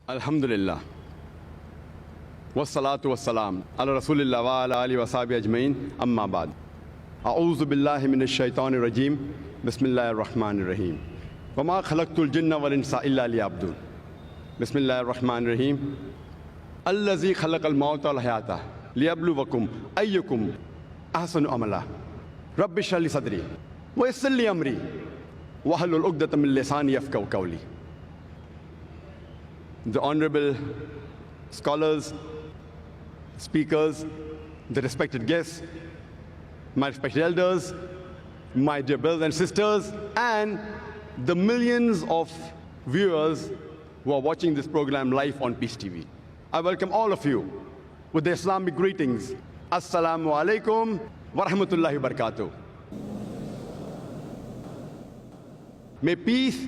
Alhamdulillah. Wassalatu wassalam ala Rasulillah wa ala alihi wa sahbihi ajmain. Amma ba'd. A'udhu billahi minash shaitanir rajim. Bismillahir rahmanir rahim. Wa ma khalaqtul jinna wal insa illa liya'budun. Bismillahir rahmanir rahim. Allazi khalaqal mauta wal hayata liyabluwakum ayyukum ahsanu amala. Rabbi shrah li sadri wa yassir li amri wahlul 'uqdatam min lisani yafqahu qawli. The honorable scholars, speakers, the respected guests, my respected elders, my dear brothers and sisters, and the millions of viewers who are watching this program live on Peace TV. I welcome all of you with the Islamic greetings. Assalamu alaikum wa rahmatullahi wa barakatuh. May peace,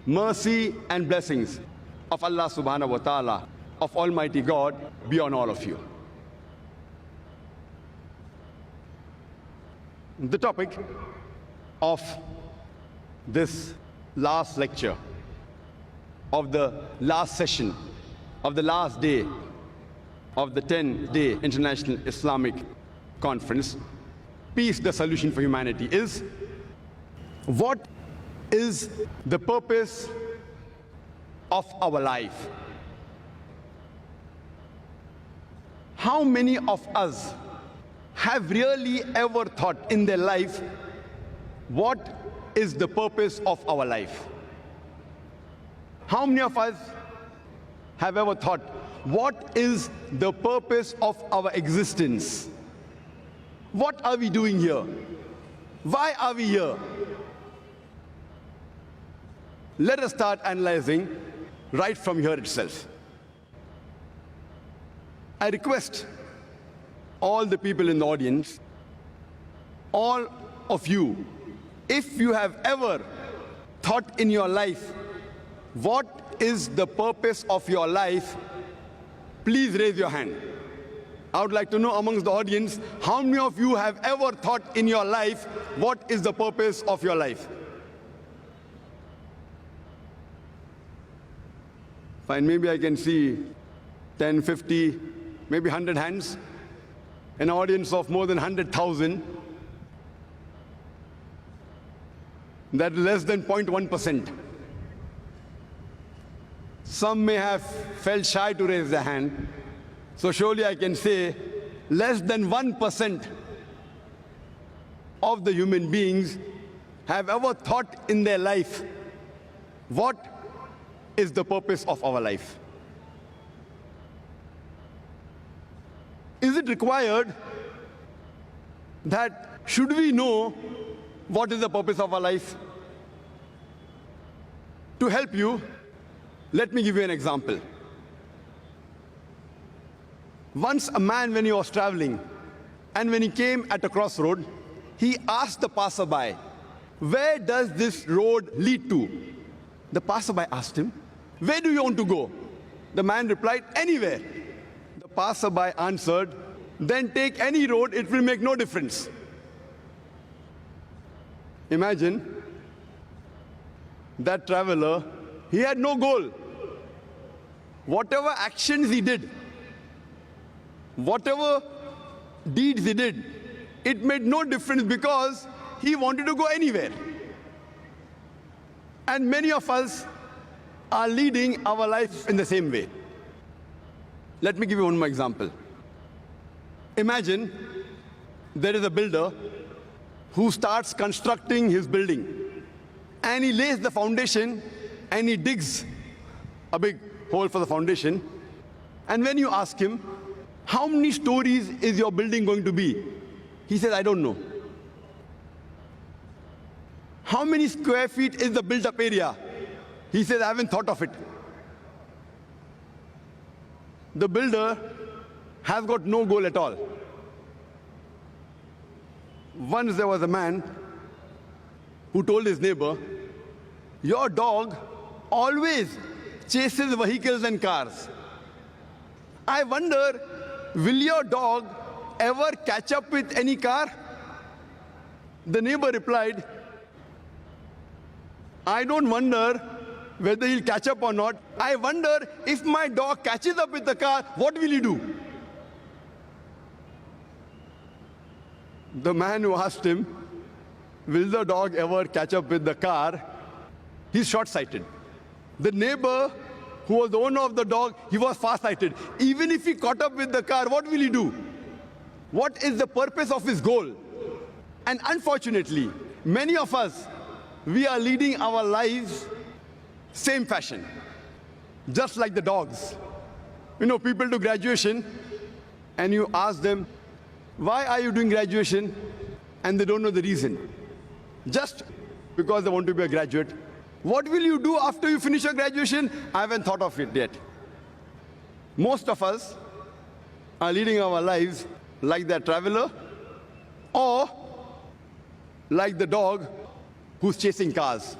mercy, and blessings of Allah subhanahu wa ta'ala, of Almighty God, be on all of you. The topic of this last lecture, of the last session, of the last day of the 10-day International Islamic Conference, Peace, the Solution for Humanity, is what is the purpose of our life? How many of us have really ever thought in their life, what is the purpose of our life? How many of us have ever thought, what is the purpose of our existence? What are we doing here? Why are we here? Let us start analyzing right from here itself. I request all the people in the audience, all of you, if you have ever thought in your life, what is the purpose of your life, please raise your hand. I would like to know amongst the audience, how many of you have ever thought in your life, what is the purpose of your life? Fine, maybe I can see 10, 50, maybe 100 hands. An audience of more than 100,000. That is less than 0.1%. Some may have felt shy to raise their hand. So surely I can say less than 1% of the human beings have ever thought in their life, what is the purpose of our life? Is it required that should we know what is the purpose of our life? To help you, let me give you an example. Once a man, when he was traveling, and when he came at a crossroad, he asked the passerby, where does this road lead to? The passerby asked him, where do you want to go? The man replied, anywhere. The passerby answered, then take any road, it will make no difference. Imagine that traveler, he had no goal. Whatever actions he did, whatever deeds he did, it made no difference because he wanted to go anywhere. And many of us are leading our life in the same way. Let me give you one more example. Imagine there is a builder who starts constructing his building, and he lays the foundation and he digs a big hole for the foundation. And when you ask him, how many stories is your building going to be? He says, I don't know. How many square feet is the built-up area? He says, I haven't thought of it. The builder has got no goal at all. Once there was a man who told his neighbor, your dog always chases vehicles and cars. I wonder, will your dog ever catch up with any car? The neighbor replied, I don't wonder whether he'll catch up or not. I wonder if my dog catches up with the car, what will he do? The man who asked him, will the dog ever catch up with the car? He's short-sighted. The neighbor who was the owner of the dog, he was far-sighted. Even if he caught up with the car, what will he do? What is the purpose of his goal? And unfortunately, many of us, we are leading our lives same fashion, just like the dogs. You know, people do graduation, and you ask them, why are you doing graduation? And they don't know the reason. Just because they want to be a graduate. What will you do after you finish your graduation? I haven't thought of it yet. Most of us are leading our lives like that traveler or like the dog who's chasing cars,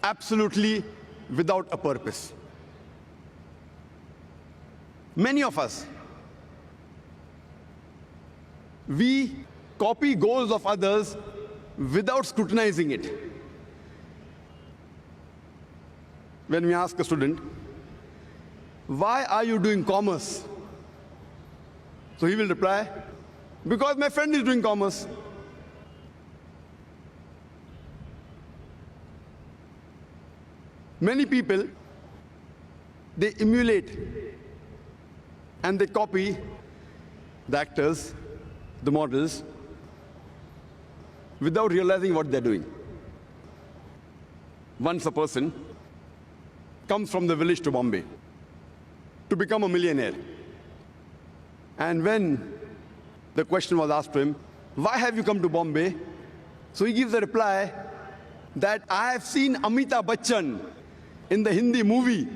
absolutely without a purpose. Many of us, we copy goals of others without scrutinizing it. When we ask a student, why are you doing commerce? So he will reply, because my friend is doing commerce. Many people, they emulate and they copy the actors, the models, without realizing what they're doing. Once a person comes from the village to Bombay to become a millionaire. And when the question was asked to him, why have you come to Bombay? So he gives a reply that I have seen Amitabh Bachchan in the Hindi movie.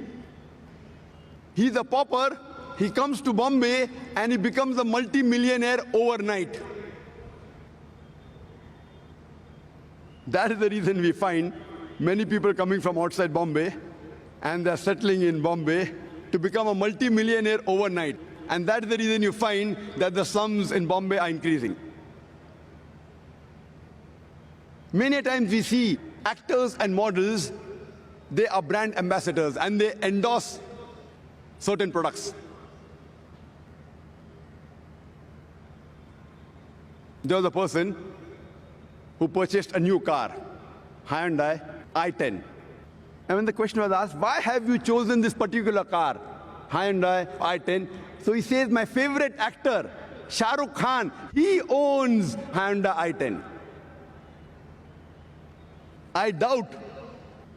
He's a pauper, he comes to Bombay and he becomes a multi-millionaire overnight. That is the reason we find many people coming from outside Bombay and they're settling in Bombay to become a multi-millionaire overnight. And that's the reason you find that the slums in Bombay are increasing. Many times we see actors and models, they are brand ambassadors and they endorse certain products. There was a person who purchased a new car, Hyundai i10. And when the question was asked, why have you chosen this particular car, Hyundai i10? So he says, my favorite actor, Shah Rukh Khan, he owns Hyundai i10. I doubt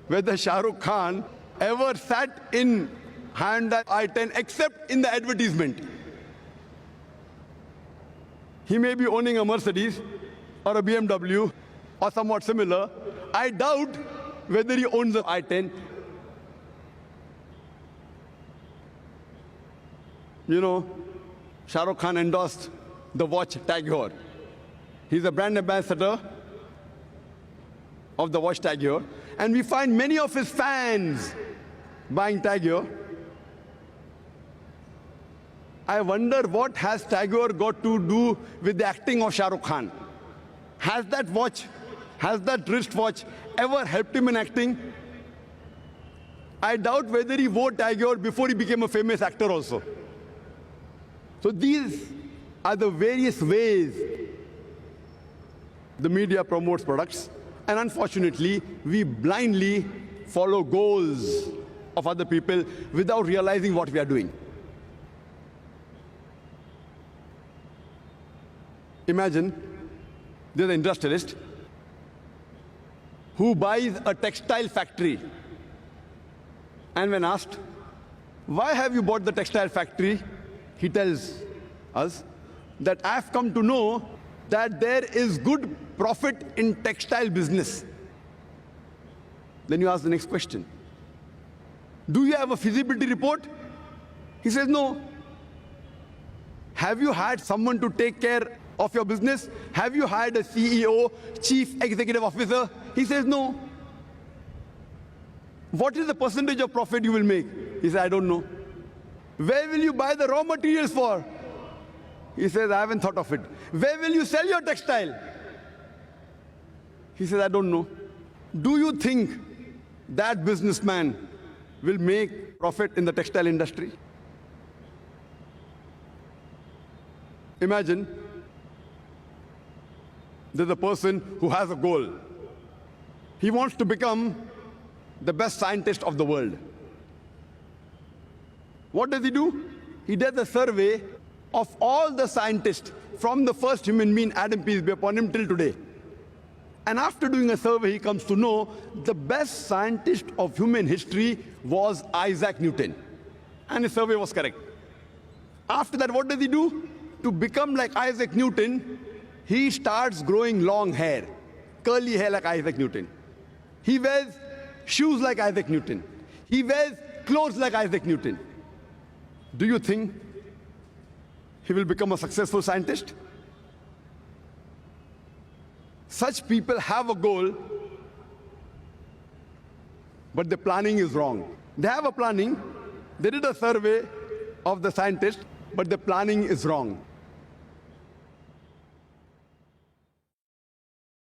whether Shah Rukh Khan ever sat in Hyundai i10 except in the advertisement. He may be owning a Mercedes or a BMW or somewhat similar. I doubt whether he owns the i10. You know, Shah Rukh Khan endorsed the watch Tag Heuer. He's a brand ambassador of the watch Tag Heuer. And we find many of his fans buying Tag Heuer. I wonder what has Tag Heuer got to do with the acting of Shah Rukh Khan? Has that watch, has that wristwatch ever helped him in acting? I doubt whether he wore Tag Heuer before he became a famous actor also. So these are the various ways the media promotes products. And unfortunately, we blindly follow goals of other people without realizing what we are doing. Imagine there's an industrialist who buys a textile factory. And when asked, why have you bought the textile factory? He tells us that I've come to know that there is good profit in textile business. Then you ask the next question. Do you have a feasibility report? He says, no. Have you had someone to take care of your business? Have you hired a CEO, chief executive officer? He says, no. What is the percentage of profit you will make? He says, I don't know. Where will you buy the raw materials for? He says, I haven't thought of it. Where will you sell your textile? He says, I don't know. Do you think that businessman will make profit in the textile industry? Imagine there's a person who has a goal. He wants to become the best scientist of the world. What does he do? He does a survey of all the scientists from the first human being, Adam, peace be upon him, till today. And after doing a survey, he comes to know the best scientist of human history was Isaac Newton. And his survey was correct. After that, what does he do? To become like Isaac Newton, he starts growing long hair, curly hair like Isaac Newton. He wears shoes like Isaac Newton. He wears clothes like Isaac Newton. Do you think he will become a successful scientist? Such people have a goal, but the planning is wrong. They have a planning, they did a survey of the scientists, but the planning is wrong.